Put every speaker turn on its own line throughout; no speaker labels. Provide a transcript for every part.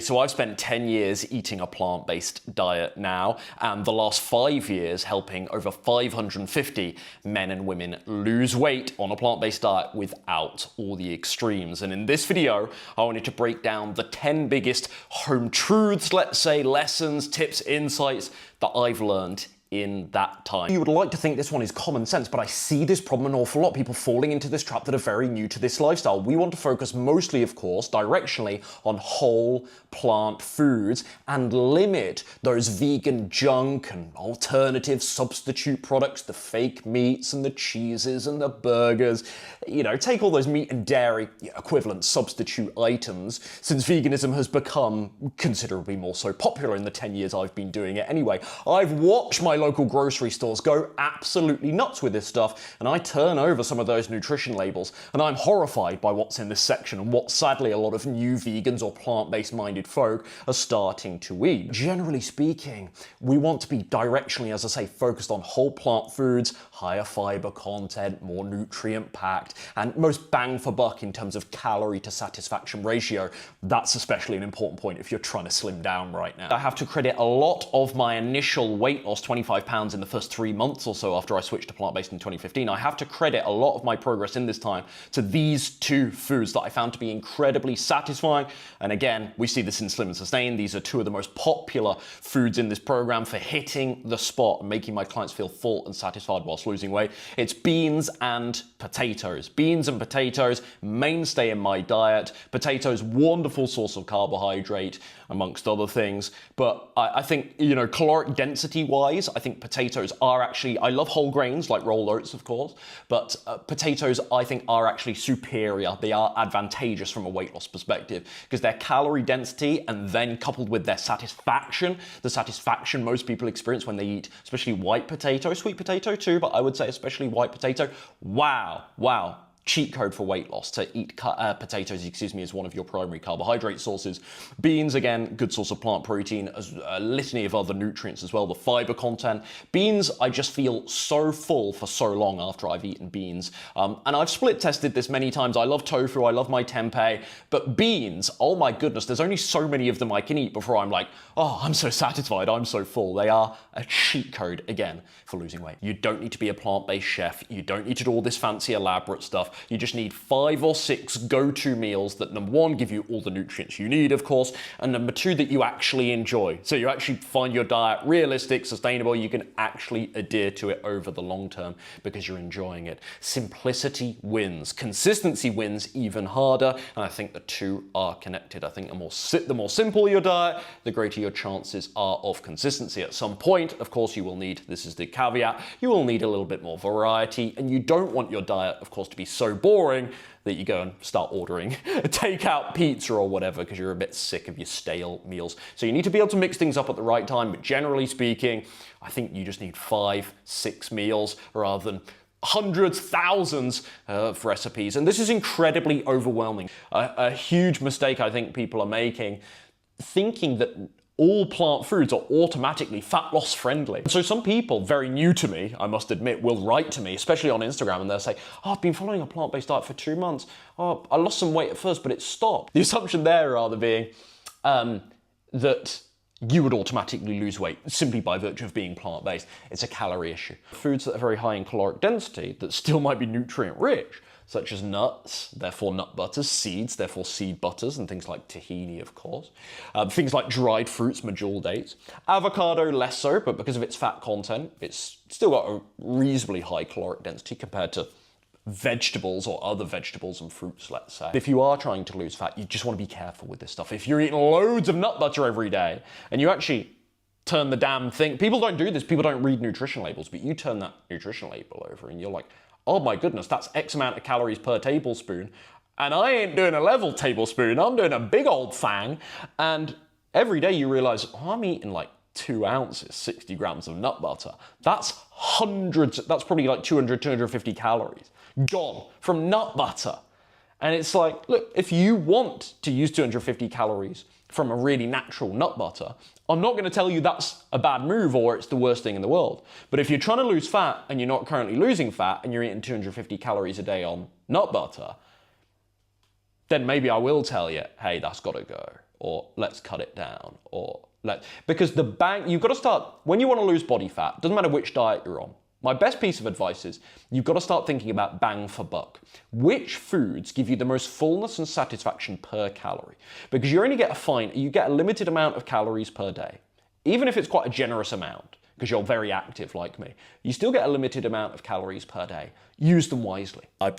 So I've spent 10 years eating a plant-based diet now, and the last 5 years helping over 550 men and women lose weight on a plant-based diet without all the extremes. And in this video, I wanted to break down the 10 biggest home truths, let's say, lessons, tips, insights that I've learned in that time. You would like to think this one is common sense, but I see this problem an awful lot. People falling into this trap that are very new to this lifestyle. We want to focus mostly, of course, directionally on whole plant foods and limit those vegan junk and alternative substitute products, the fake meats and the cheeses and the burgers. You know, take all those meat and dairy equivalent substitute items, since veganism has become considerably more so popular in the 10 years I've been doing it anyway. I've watched my local grocery stores go absolutely nuts with this stuff, and I turn over some of those nutrition labels and I'm horrified by what's in this section and what sadly a lot of new vegans or plant-based minded folk are starting to eat. Generally speaking, we want to be directionally, as I say, focused on whole plant foods, higher fiber content, more nutrient packed, and most bang for buck in terms of calorie to satisfaction ratio. That's especially an important point if you're trying to slim down right now. I have to credit a lot of my initial weight loss, 25 pounds in the first 3 months or so after I switched to plant-based in 2015. I have to credit a lot of my progress in this time to these two foods that I found to be incredibly satisfying. And again, we see this in Slim and Sustain. These are two of the most popular foods in this program for hitting the spot and making my clients feel full and satisfied whilst losing weight. It's beans and potatoes. Beans and potatoes, mainstay in my diet. Potatoes, wonderful source of carbohydrate, amongst other things. But I think, you know, caloric density wise, I think potatoes are actually, I love whole grains like rolled oats, of course, but potatoes I think are actually superior. They are advantageous from a weight loss perspective because their calorie density and then coupled with their satisfaction, the satisfaction most people experience when they eat, especially white potato, sweet potato too, but I would say especially white potato. Wow. Cheat code for weight loss to eat potatoes, as one of your primary carbohydrate sources. Beans, again, good source of plant protein, as a litany of other nutrients as well, the fiber content. Beans, I just feel so full for so long after I've eaten beans. And I've split tested this many times. I love tofu, I love my tempeh, but beans, oh my goodness, there's only so many of them I can eat before I'm like, oh, I'm so satisfied, I'm so full. They are a cheat code, again, for losing weight. You don't need to be a plant-based chef. You don't need to do all this fancy elaborate stuff. You just need 5 or 6 go-to meals that, number one, give you all the nutrients you need, of course, and number two, that you actually enjoy. So you actually find your diet realistic, sustainable, you can actually adhere to it over the long term because you're enjoying it. Simplicity wins. Consistency wins even harder, and I think the two are connected. I think the more simple your diet, the greater your chances are of consistency. At some point, of course, you will need, this is the caveat, you will need a little bit more variety, and you don't want your diet, of course, to be so boring that you go and start ordering takeout pizza or whatever because you're a bit sick of your stale meals. So you need to be able to mix things up at the right time, but generally speaking, I think you just need 5, 6 meals rather than hundreds, thousands of recipes. And this is incredibly overwhelming. A huge mistake I think people are making, thinking that all plant foods are automatically fat loss friendly. So some people, very new to me, I must admit, will write to me, especially on Instagram, and they'll say, oh, I've been following a plant-based diet for 2 months. Oh, I lost some weight at first, but it stopped. The assumption there rather being that you would automatically lose weight simply by virtue of being plant-based. It's a calorie issue. Foods that are very high in caloric density that still might be nutrient rich, such as nuts, therefore nut butters, seeds, therefore seed butters, and things like tahini, of course. Things like dried fruits, medjool dates. Avocado, less so, but because of its fat content, it's still got a reasonably high caloric density compared to vegetables or other vegetables and fruits, let's say. If you are trying to lose fat, you just want to be careful with this stuff. If you're eating loads of nut butter every day, and you actually turn the damn thing, people don't do this, people don't read nutrition labels, but you turn that nutrition label over and you're like, oh my goodness, that's X amount of calories per tablespoon. And I ain't doing a level tablespoon, I'm doing a big old thang. And every day you realize, oh, I'm eating like 2 ounces, 60 grams of nut butter. That's hundreds, that's probably like 200, 250 calories gone from nut butter. And it's like, look, if you want to use 250 calories from a really natural nut butter, I'm not going to tell you that's a bad move or it's the worst thing in the world. But if you're trying to lose fat and you're not currently losing fat and you're eating 250 calories a day on nut butter, then maybe I will tell you, hey, that's got to go. or let's cut it down, or because you've got to start, when you want to lose body fat, doesn't matter which diet you're on. My best piece of advice is you've got to start thinking about bang for buck. Which foods give you the most fullness and satisfaction per calorie? Because you only get a limited amount of calories per day. Even if it's quite a generous amount, because you're very active like me, you still get a limited amount of calories per day. Use them wisely. I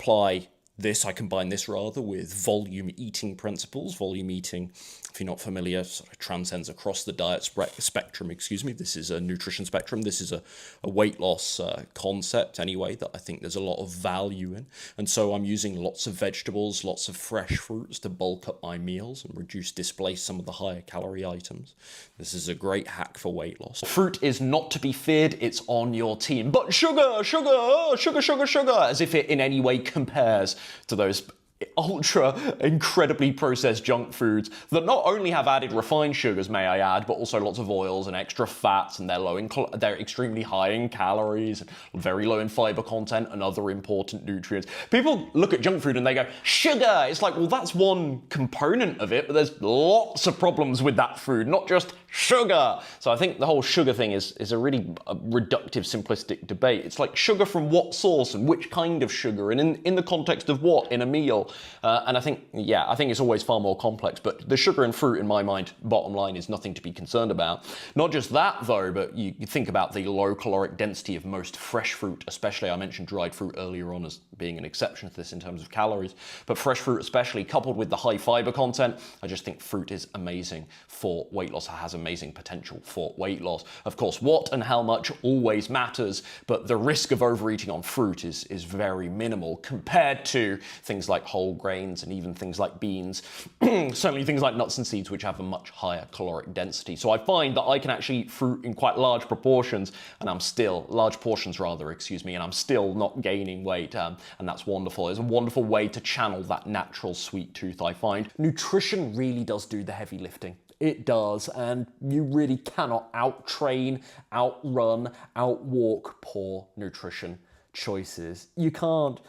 combine this with volume eating principles. Volume eating, if you're not familiar, sort of transcends across the diet spectrum, This is a nutrition spectrum. This is a weight loss concept anyway that I think there's a lot of value in. And so I'm using lots of vegetables, lots of fresh fruits to bulk up my meals and displace some of the higher calorie items. This is a great hack for weight loss. Fruit is not to be feared, it's on your team. But sugar, as if it in any way compares to those ultra incredibly processed junk foods that not only have added refined sugars, may I add, but also lots of oils and extra fats, and they're extremely high in calories and very low in fiber content and other important nutrients. People look at junk food and they go, sugar! It's like, well, that's one component of it, but there's lots of problems with that food, not just sugar. So I think the whole sugar thing is a really reductive, simplistic debate. It's like sugar from what source and which kind of sugar and in the context of what in a meal. And I think it's always far more complex, but the sugar and fruit in my mind, bottom line, is nothing to be concerned about. Not just that though, but you think about the low caloric density of most fresh fruit, especially. I mentioned dried fruit earlier on as being an exception to this in terms of calories, but fresh fruit especially, coupled with the high fiber content, I just think fruit is amazing for weight loss. It has amazing potential for weight loss. Of course, what and how much always matters, but the risk of overeating on fruit is very minimal compared to things like whole grains and even things like beans, certainly things like nuts and seeds, which have a much higher caloric density. So I find that I can actually eat fruit in quite large portions, and I'm still not gaining weight, and that's wonderful. It's a wonderful way to channel that natural sweet tooth, I find. Nutrition really does do the heavy lifting. It does, and you really cannot out-train, outrun, outwalk poor nutrition choices. You can't.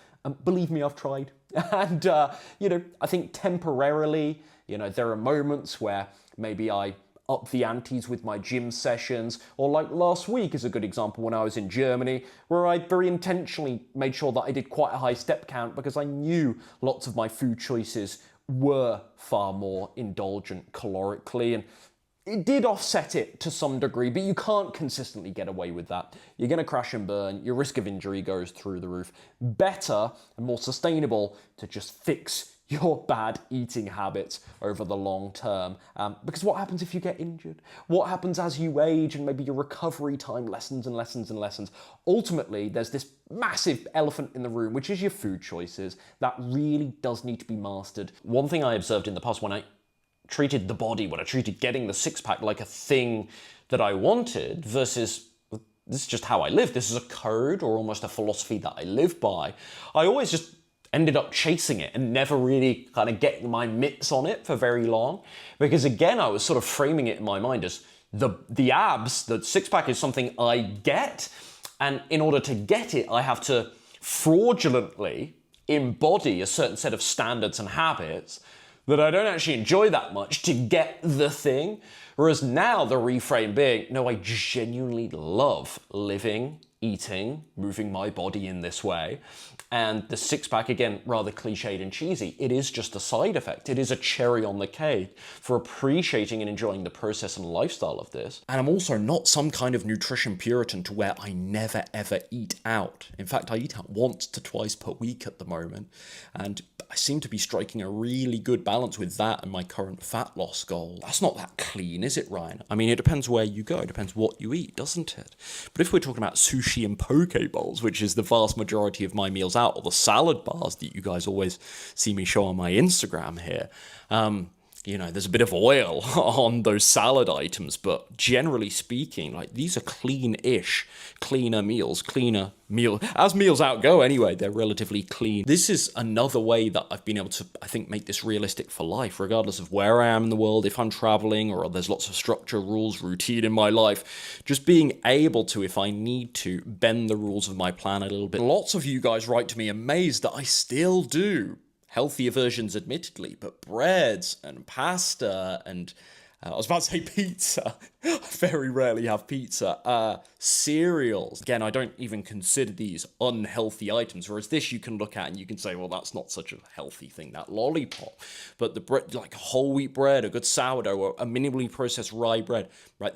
Believe me, I've tried. And, I think temporarily, there are moments where maybe I up the antes with my gym sessions, or like last week is a good example when I was in Germany, where I very intentionally made sure that I did quite a high step count because I knew lots of my food choices were far more indulgent calorically, and it did offset it to some degree, but you can't consistently get away with that. You're going to crash and burn, your risk of injury goes through the roof. Better and more sustainable to just fix your bad eating habits over the long term. Because what happens if you get injured? What happens as you age and maybe your recovery time lessens and lessens and lessens? Ultimately, there's this massive elephant in the room, which is your food choices. That really does need to be mastered. One thing I observed in the past when I treated getting the six-pack like a thing that I wanted versus this is just how I live. This is a code or almost a philosophy that I live by. I always just ended up chasing it and never really kind of getting my mitts on it for very long. Because again, I was sort of framing it in my mind as the abs, the six-pack is something I get. And in order to get it, I have to fraudulently embody a certain set of standards and habits that I don't actually enjoy that much to get the thing. Whereas now the reframe being, no, I genuinely love living, eating, moving my body in this way. And the six-pack, again, rather cliched and cheesy, it is just a side effect. It is a cherry on the cake for appreciating and enjoying the process and lifestyle of this. And I'm also not some kind of nutrition puritan to where I never ever eat out. In fact, I eat out once to twice per week at the moment. And I seem to be striking a really good balance with that and my current fat loss goal. That's not that clean, is it, Ryan? I mean, it depends where you go. It depends what you eat, doesn't it? But if we're talking about sushi and poke bowls, which is the vast majority of my meals out, or the salad bars that you guys always see me show on my Instagram here, there's a bit of oil on those salad items, but generally speaking, like these are cleaner meals. As meals out go anyway, they're relatively clean. This is another way that I've been able to, I think, make this realistic for life, regardless of where I am in the world, if I'm traveling or there's lots of structure, rules, routine in my life. Just being able to, if I need to, bend the rules of my plan a little bit. Lots of you guys write to me amazed that I still do
healthier versions admittedly, but breads and pasta and I was about to say pizza. I very rarely have pizza. Cereals. Again, I don't even consider these unhealthy items, whereas this you can look at and you can say, well, that's not such a healthy thing, that lollipop. But the bread, like whole wheat bread, a good sourdough, or a minimally processed rye bread, right?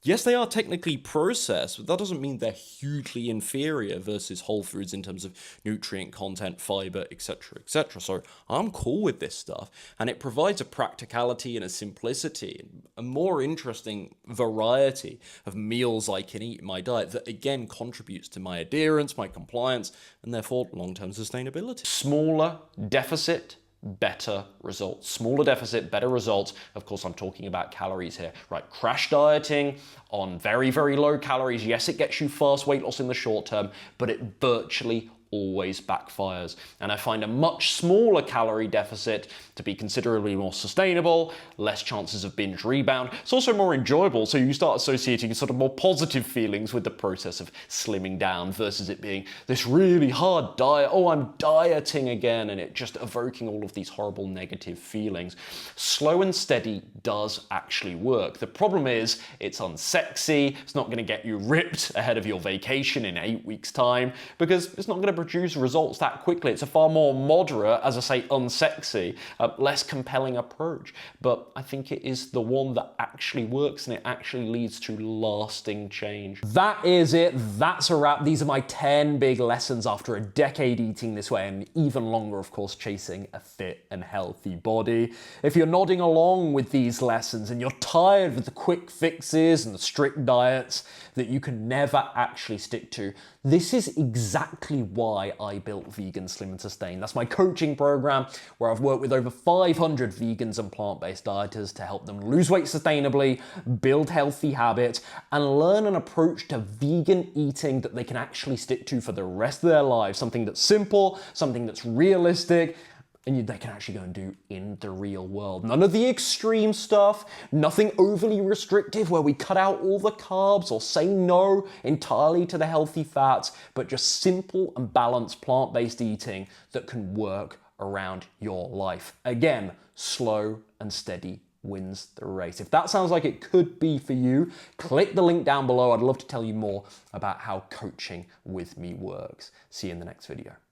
Yes, they are technically processed, but that doesn't mean they're hugely inferior versus whole foods in terms of nutrient content, fiber, etc., etc. So I'm cool with this stuff, and it provides a practicality and a simplicity, a more interesting variety of meals I can eat in my diet that again contributes to my adherence, my compliance, and therefore long-term sustainability.
Smaller deficit, better results. Smaller deficit, better results. Of course, I'm talking about calories here, right? Crash dieting on very, very low calories. Yes, it gets you fast weight loss in the short term, but it virtually always backfires. And I find a much smaller calorie deficit to be considerably more sustainable, less chances of binge rebound. It's also more enjoyable, so you start associating sort of more positive feelings with the process of slimming down versus it being this really hard diet. Oh, I'm dieting again, and it just evoking all of these horrible negative feelings. Slow and steady does actually work. The problem is it's unsexy. It's not going to get you ripped ahead of your vacation in 8 weeks' time because it's not going to produce results that quickly. It's a far more moderate, as I say, unsexy, less compelling approach. But I think it is the one that actually works and it actually leads to lasting change. That is it. That's a wrap. These are my 10 big lessons after a decade eating this way and even longer, of course, chasing a fit and healthy body. If you're nodding along with these lessons and you're tired with the quick fixes and the strict diets that you can never actually stick to, this is exactly why I built Vegan Slim and Sustain. That's my coaching program where I've worked with over 500 vegans and plant-based dieters to help them lose weight sustainably, build healthy habits, and learn an approach to vegan eating that they can actually stick to for the rest of their lives. Something that's simple, something that's realistic, and they can actually go and do in the real world. None of the extreme stuff, nothing overly restrictive where we cut out all the carbs or say no entirely to the healthy fats, but just simple and balanced plant-based eating that can work around your life. Again, slow and steady wins the race. If that sounds like it could be for you, click the link down below. I'd love to tell you more about how coaching with me works. See you in the next video.